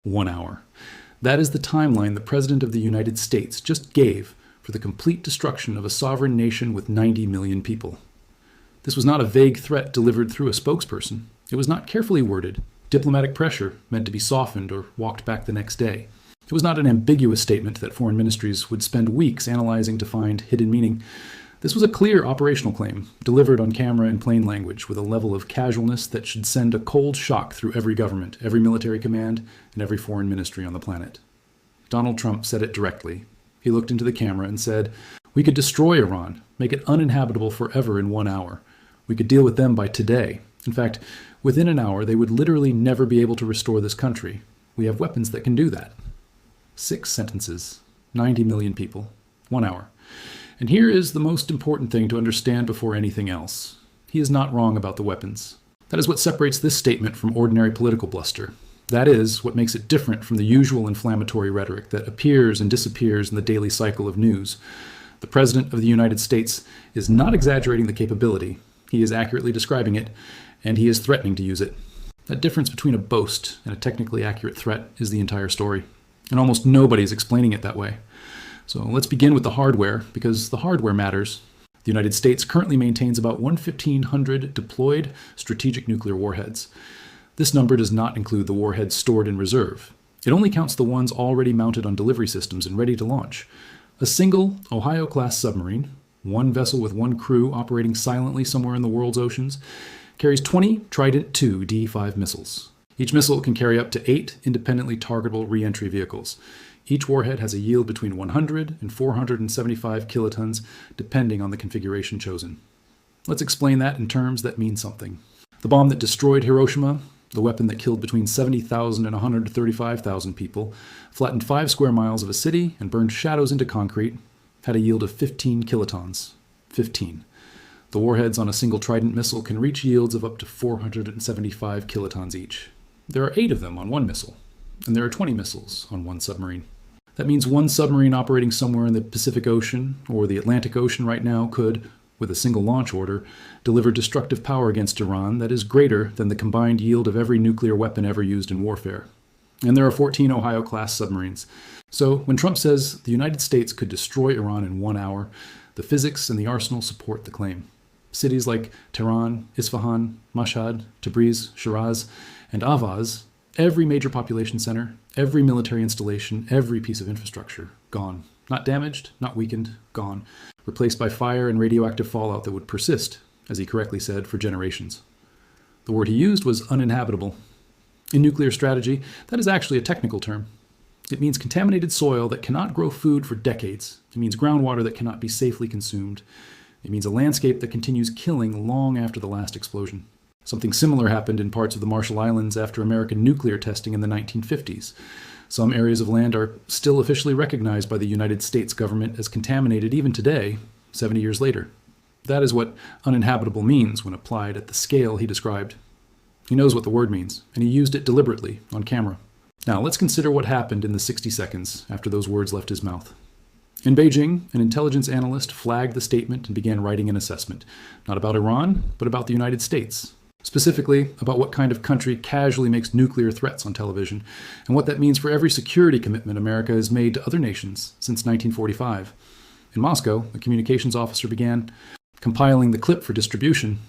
1 hour. That is the timeline the President of the United States just gave for the complete destruction of a sovereign nation with 90 million people. This was not a vague threat delivered through a spokesperson. It was not carefully worded, diplomatic pressure meant to be softened or walked back the next day. It was not an ambiguous statement that foreign ministries would spend weeks analyzing to find hidden meaning. This was a clear operational claim, delivered on camera in plain language with a level of casualness that should send a cold shock through every government, every military command, and every foreign ministry on the planet. Donald Trump said it directly. He looked into the camera and said, "We could destroy Iran, make it uninhabitable forever in 1 hour. We could deal with them by today. In fact, within an hour, they would literally never be able to restore this country. We have weapons that can do that." 6 sentences, 90 million people, 1 hour. And here is the most important thing to understand before anything else. He is not wrong about the weapons. That is what separates this statement from ordinary political bluster. That is what makes it different from the usual inflammatory rhetoric that appears and disappears in the daily cycle of news. The President of the United States is not exaggerating the capability. He is accurately describing it, and he is threatening to use it. That difference between a boast and a technically accurate threat is the entire story. And almost nobody is explaining it that way. So let's begin with the hardware, because the hardware matters. The United States currently maintains about 1,500 deployed strategic nuclear warheads. This number does not include the warheads stored in reserve. It only counts the ones already mounted on delivery systems and ready to launch. A single Ohio-class submarine, one vessel with one crew operating silently somewhere in the world's oceans, carries 20 Trident II D5 missiles. Each missile can carry up to 8 independently targetable re-entry vehicles. Each warhead has a yield between 100 and 475 kilotons, depending on the configuration chosen. Let's explain that in terms that mean something. The bomb that destroyed Hiroshima, the weapon that killed between 70,000 and 135,000 people, flattened 5 square miles of a city and burned shadows into concrete, had a yield of 15 kilotons. 15. The warheads on a single Trident missile can reach yields of up to 475 kilotons each. There are 8 of them on one missile, and there are 20 missiles on one submarine. That means one submarine operating somewhere in the Pacific Ocean or the Atlantic Ocean right now could, with a single launch order, deliver destructive power against Iran that is greater than the combined yield of every nuclear weapon ever used in warfare. And there are 14 Ohio-class submarines. So when Trump says the United States could destroy Iran in 1 hour, the physics and the arsenal support the claim. Cities like Tehran, Isfahan, Mashhad, Tabriz, Shiraz, and Ahvaz, every major population center, every military installation, every piece of infrastructure, gone. Not damaged, not weakened, gone. Replaced by fire and radioactive fallout that would persist, as he correctly said, for generations. The word he used was uninhabitable. In nuclear strategy, that is actually a technical term. It means contaminated soil that cannot grow food for decades. It means groundwater that cannot be safely consumed. It means a landscape that continues killing long after the last explosion. Something similar happened in parts of the Marshall Islands after American nuclear testing in the 1950s. Some areas of land are still officially recognized by the United States government as contaminated even today, 70 years later. That is what uninhabitable means when applied at the scale he described. He knows what the word means, and he used it deliberately on camera. Now let's consider what happened in the 60 seconds after those words left his mouth. In Beijing, an intelligence analyst flagged the statement and began writing an assessment, not about Iran, but about the United States. Specifically, about what kind of country casually makes nuclear threats on television, and what that means for every security commitment America has made to other nations since 1945. In Moscow, a communications officer began compiling the clip for distribution,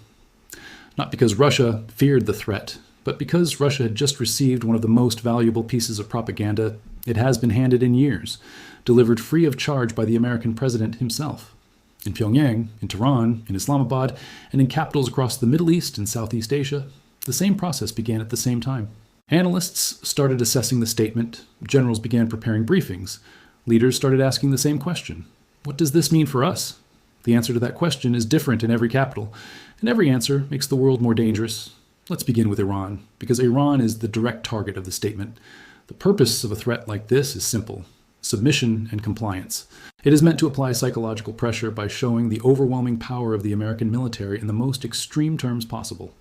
not because Russia feared the threat, but because Russia had just received one of the most valuable pieces of propaganda it has been handed in years, delivered free of charge by the American president himself. In Pyongyang, in Tehran, in Islamabad, and in capitals across the Middle East and Southeast Asia, the same process began at the same time. Analysts started assessing the statement, generals began preparing briefings, leaders started asking the same question. What does this mean for us? The answer to that question is different in every capital, and every answer makes the world more dangerous. Let's begin with Iran, because Iran is the direct target of the statement. The purpose of a threat like this is simple: submission and compliance. It is meant to apply psychological pressure by showing the overwhelming power of the American military in the most extreme terms possible.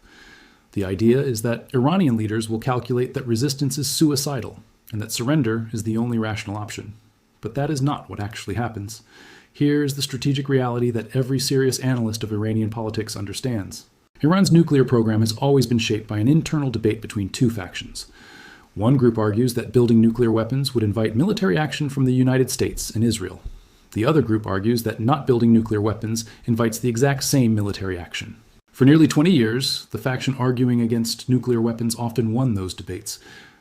The idea is that Iranian leaders will calculate that resistance is suicidal and that surrender is the only rational option. But that is not what actually happens. Here's the strategic reality that every serious analyst of Iranian politics understands. Iran's nuclear program has always been shaped by an internal debate between 2 factions. One group argues that building nuclear weapons would invite military action from the United States and Israel. The other group argues that not building nuclear weapons invites the exact same military action. For nearly 20 years, the faction arguing against nuclear weapons often won those debates.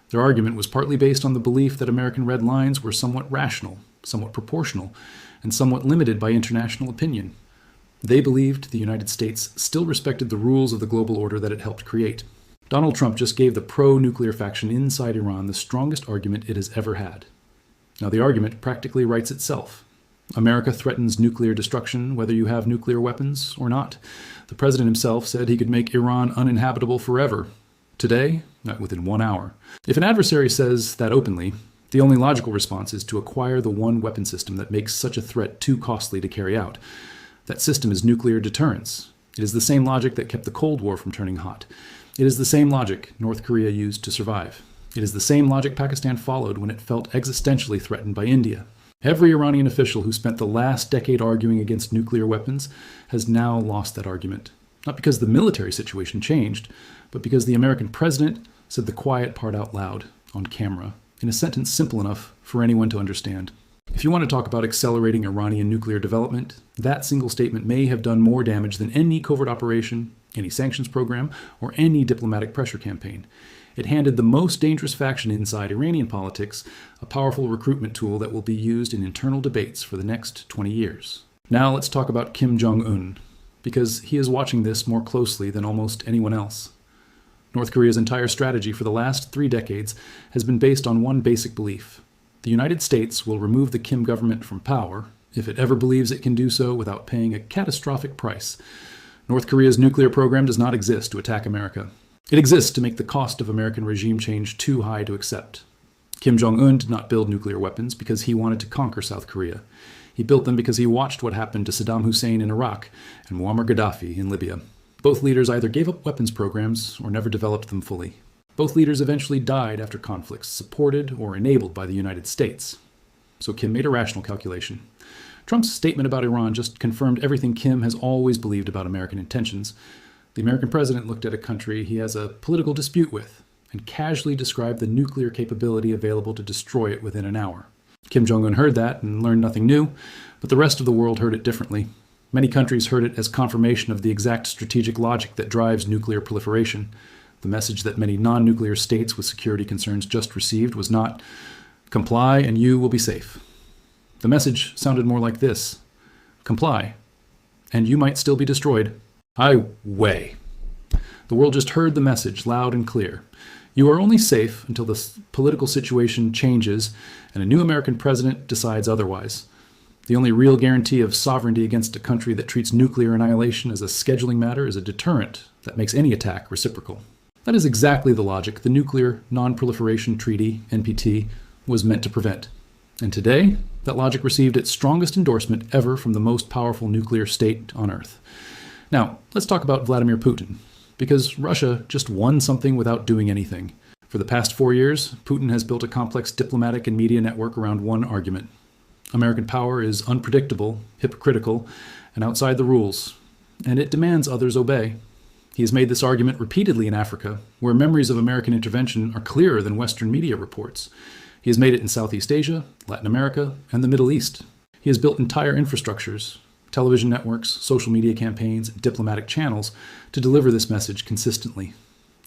Their argument was partly based on the belief that American red lines were somewhat rational, somewhat proportional, and somewhat limited by international opinion. They believed the United States still respected the rules of the global order that it helped create. Donald Trump just gave the pro-nuclear faction inside Iran the strongest argument it has ever had. Now, the argument practically writes itself. America threatens nuclear destruction whether you have nuclear weapons or not. The president himself said he could make Iran uninhabitable forever. Today, not within 1 hour. If an adversary says that openly, the only logical response is to acquire the one weapon system that makes such a threat too costly to carry out. That system is nuclear deterrence. It is the same logic that kept the Cold War from turning hot. It is the same logic North Korea used to survive. It is the same logic Pakistan followed when it felt existentially threatened by India. Every Iranian official who spent the last decade arguing against nuclear weapons has now lost that argument. Not because the military situation changed, but because the American president said the quiet part out loud, on camera, in a sentence simple enough for anyone to understand. If you want to talk about accelerating Iranian nuclear development, that single statement may have done more damage than any covert operation, any sanctions program, or any diplomatic pressure campaign. It handed the most dangerous faction inside Iranian politics a powerful recruitment tool that will be used in internal debates for the next 20 years. Now let's talk about Kim Jong-un, because he is watching this more closely than almost anyone else. North Korea's entire strategy for the last 3 decades has been based on one basic belief. The United States will remove the Kim government from power if it ever believes it can do so without paying a catastrophic price. North Korea's nuclear program does not exist to attack America. It exists to make the cost of American regime change too high to accept. Kim Jong-un did not build nuclear weapons because he wanted to conquer South Korea. He built them because he watched what happened to Saddam Hussein in Iraq and Muammar Gaddafi in Libya. Both leaders either gave up weapons programs or never developed them fully. Both leaders eventually died after conflicts supported or enabled by the United States. So Kim made a rational calculation. Trump's statement about Iran just confirmed everything Kim has always believed about American intentions. The American president looked at a country he has a political dispute with and casually described the nuclear capability available to destroy it within an hour. Kim Jong-un heard that and learned nothing new, but the rest of the world heard it differently. Many countries heard it as confirmation of the exact strategic logic that drives nuclear proliferation. The message that many non-nuclear states with security concerns just received was not, "Comply and you will be safe." The message sounded more like this: "Comply, and you might still be destroyed." Highway. The world just heard the message loud and clear. You are only safe until the political situation changes and a new American president decides otherwise. The only real guarantee of sovereignty against a country that treats nuclear annihilation as a scheduling matter is a deterrent that makes any attack reciprocal. That is exactly the logic the Nuclear Non-Proliferation Treaty, NPT, was meant to prevent. And today, that logic received its strongest endorsement ever from the most powerful nuclear state on Earth. Now, let's talk about Vladimir Putin, because Russia just won something without doing anything. For the past 4 years, Putin has built a complex diplomatic and media network around one argument. American power is unpredictable, hypocritical, and outside the rules, and it demands others obey. He has made this argument repeatedly in Africa, where memories of American intervention are clearer than Western media reports. He has made it in Southeast Asia, Latin America, and the Middle East. He has built entire infrastructures, television networks, social media campaigns, and diplomatic channels to deliver this message consistently.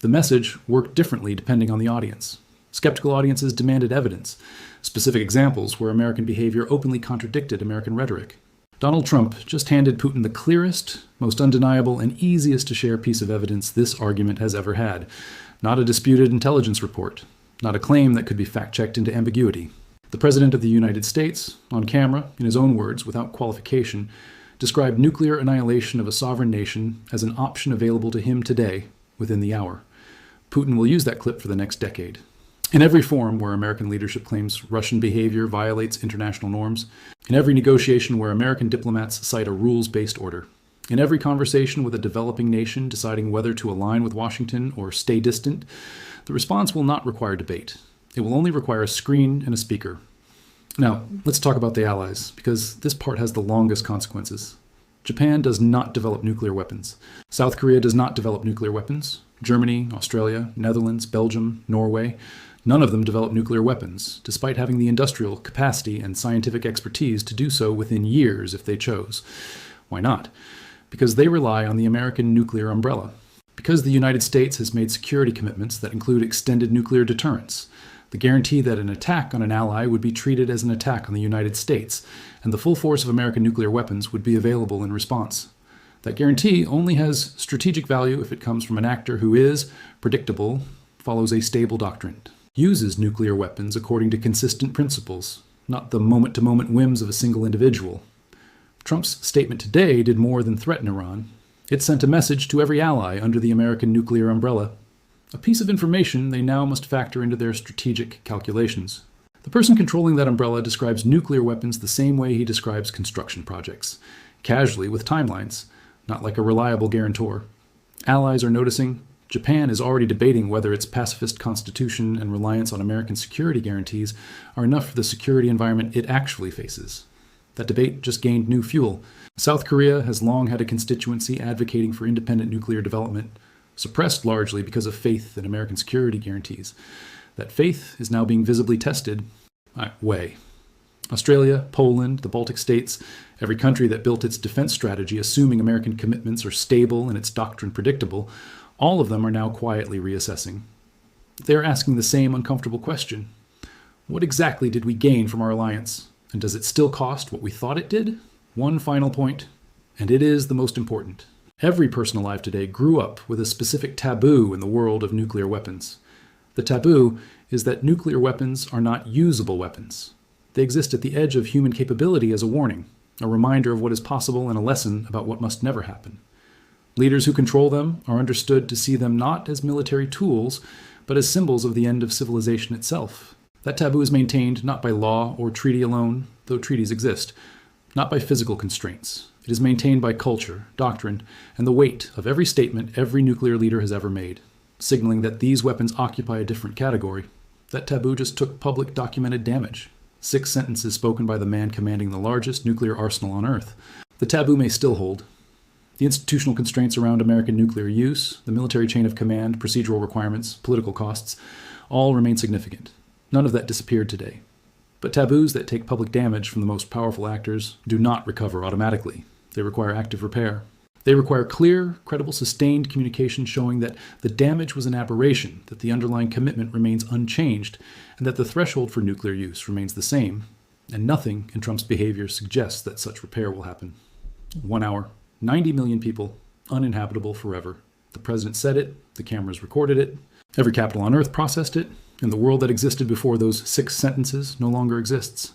The message worked differently depending on the audience. Skeptical audiences demanded evidence, specific examples where American behavior openly contradicted American rhetoric. Donald Trump just handed Putin the clearest, most undeniable, and easiest to share piece of evidence this argument has ever had. Not a disputed intelligence report, not a claim that could be fact-checked into ambiguity. The President of the United States, on camera, in his own words, without qualification, described nuclear annihilation of a sovereign nation as an option available to him today, within the hour. Putin will use that clip for the next decade. In every forum where American leadership claims Russian behavior violates international norms, in every negotiation where American diplomats cite a rules-based order, in every conversation with a developing nation deciding whether to align with Washington or stay distant, the response will not require debate. It will only require a screen and a speaker. Now, let's talk about the allies, because this part has the longest consequences. Japan does not develop nuclear weapons. South Korea does not develop nuclear weapons. Germany, Australia, Netherlands, Belgium, Norway, None of them develop nuclear weapons, despite having the industrial capacity and scientific expertise to do so within years if they chose. Why not? Because they rely on the American nuclear umbrella. Because the United States has made security commitments that include extended nuclear deterrence, the guarantee that an attack on an ally would be treated as an attack on the United States, and the full force of American nuclear weapons would be available in response. That guarantee only has strategic value if it comes from an actor who is predictable, follows a stable doctrine, uses nuclear weapons according to consistent principles, not the moment-to-moment whims of a single individual. Trump's statement today did more than threaten Iran. It sent a message to every ally under the American nuclear umbrella, a piece of information they now must factor into their strategic calculations. The person controlling that umbrella describes nuclear weapons the same way he describes construction projects, casually with timelines, not like a reliable guarantor. Allies are noticing. Japan is already debating whether its pacifist constitution and reliance on American security guarantees are enough for the security environment it actually faces. That debate just gained new fuel. South Korea has long had a constituency advocating for independent nuclear development, suppressed largely because of faith in American security guarantees. That faith is now being visibly tested. Australia, Poland, the Baltic states, every country that built its defense strategy assuming American commitments are stable and its doctrine predictable, all of them are now quietly reassessing. They are asking the same uncomfortable question. What exactly did we gain from our alliance? And does it still cost what we thought it did? One final point, and it is the most important. Every person alive today grew up with a specific taboo in the world of nuclear weapons. The taboo is that nuclear weapons are not usable weapons. They exist at the edge of human capability as a warning, a reminder of what is possible and a lesson about what must never happen. Leaders who control them are understood to see them not as military tools, but as symbols of the end of civilization itself. That taboo is maintained not by law or treaty alone, though treaties exist, not by physical constraints. It is maintained by culture, doctrine, and the weight of every statement every nuclear leader has ever made, signaling that these weapons occupy a different category. That taboo just took public documented damage. 6 sentences spoken by the man commanding the largest nuclear arsenal on Earth. The taboo may still hold. The institutional constraints around American nuclear use, the military chain of command, procedural requirements, political costs, all remain significant. None of that disappeared today. But taboos that take public damage from the most powerful actors do not recover automatically. They require active repair. They require clear, credible, sustained communication showing that the damage was an aberration, that the underlying commitment remains unchanged, and that the threshold for nuclear use remains the same. And nothing in Trump's behavior suggests that such repair will happen. 1 hour, 90 million people, uninhabitable forever. The president said it, the cameras recorded it, every capital on Earth processed it, and the world that existed before those 6 sentences no longer exists.